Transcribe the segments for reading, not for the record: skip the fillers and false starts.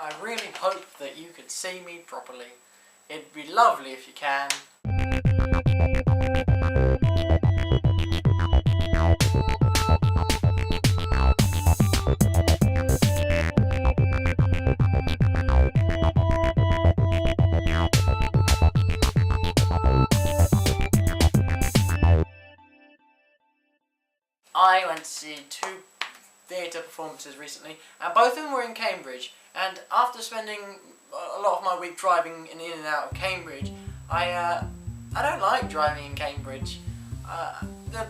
I really hope that you could see me properly. It'd be lovely if you can. I went to see 2 theatre performances recently, and both of them were in Cambridge. And after spending a lot of my week driving in and out of Cambridge, I don't like driving in Cambridge.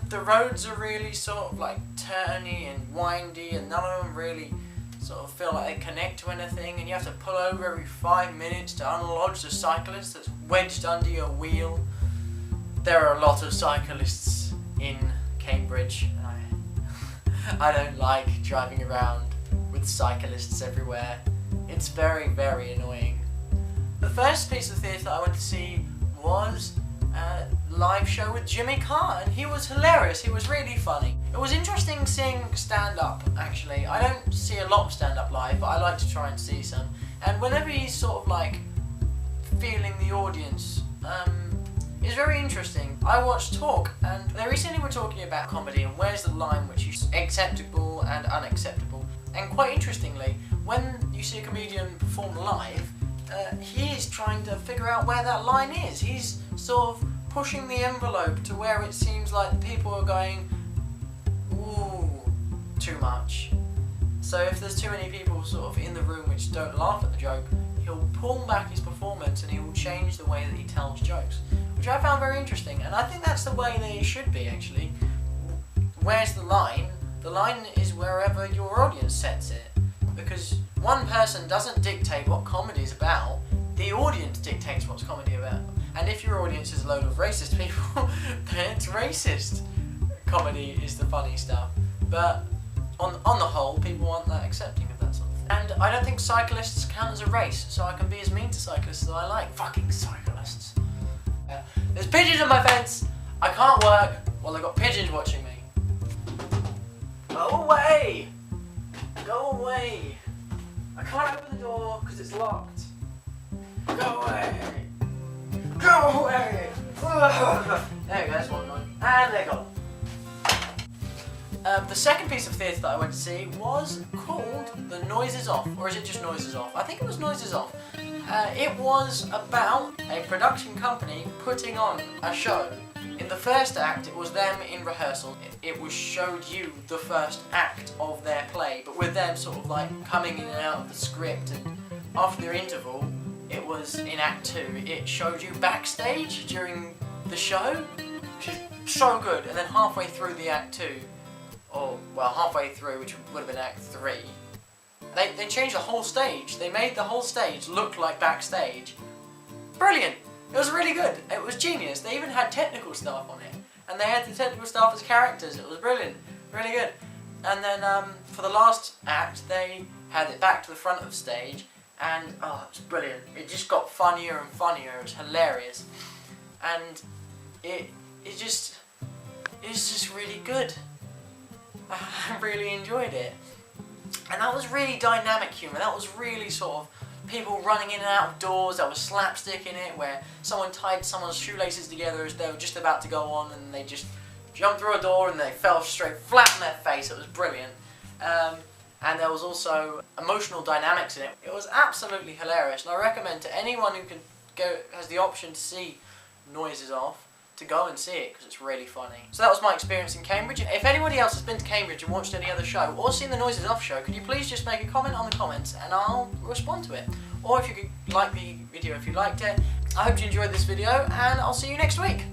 The roads are really sort of like turny and windy, and none of them really sort of feel like they connect to anything, and you have to pull over every 5 minutes to unlodge the cyclist that's wedged under your wheel. There are a lot of cyclists in Cambridge. I don't like driving around with cyclists everywhere. It's very, very annoying. The first piece of theatre that I went to see was a live show with Jimmy Carr, and he was hilarious. He was really funny. It was interesting seeing stand-up, actually. I don't see a lot of stand-up live, but I like to try and see some. And whenever he's sort of like feeling the audience, it's very interesting. I watched Talk, and they recently were talking about comedy and where's the line which is acceptable and unacceptable. And quite interestingly, when you see a comedian perform live, he is trying to figure out where that line is. He's sort of pushing the envelope to where it seems like people are going, ooh, too much. So if there's too many people sort of in the room which don't laugh at the joke, he'll pull back his performance and he will change the way that he tells jokes, which I found very interesting. And I think that's the way that it should be, actually. Where's the line? The line is wherever your audience sets it, because one person doesn't dictate what comedy is about, the audience dictates what's comedy about. And if your audience is a load of racist people, then it's racist. Comedy is the funny stuff. But on the whole, people aren't that accepting of that sort of thing. And I don't think cyclists count as a race, so I can be as mean to cyclists as I like. Fucking cyclists. There's pigeons on my fence. I can't work while I've got pigeons watching me. Go away! Go away! I can't open the door because it's locked. Go away! Go away! There we go, that's one gone. And they're gone. The second piece of theatre that I went to see was called The Noises Off, or is it just Noises Off? I think it was Noises Off. It was about a production company putting on a show. In the first act, it was them in rehearsal. It was showed you the first act of their play, but with them sort of like coming in and out of the script, and after their interval, it was in Act 2. It showed you backstage during the show, which is so good, and then halfway through the Act 2, or, well, halfway through, which would have been Act 3, they changed the whole stage. They made the whole stage look like backstage. Brilliant! It was really good. It was genius. They even had technical staff on it, and they had the technical staff as characters. It was brilliant. Really good. And then for the last act, they had it back to the front of the stage, and oh, it was brilliant. It just got funnier and funnier. It was hilarious, and it's just really good. I really enjoyed it, and that was really dynamic humour. That was really sort of people running in and out of doors. There was slapstick in it, where someone tied someone's shoelaces together as they were just about to go on, and they just jumped through a door and they fell straight flat on their face. It was brilliant. And there was also emotional dynamics in it. It was absolutely hilarious, and I recommend to anyone who has the option to see Noises Off, to go and see it, because it's really funny. So that was my experience in Cambridge. If anybody else has been to Cambridge and watched any other show, or seen the Noises Off show, could you please just make a comment on the comments and I'll respond to it. Or if you could like the video if you liked it. I hope you enjoyed this video, and I'll see you next week.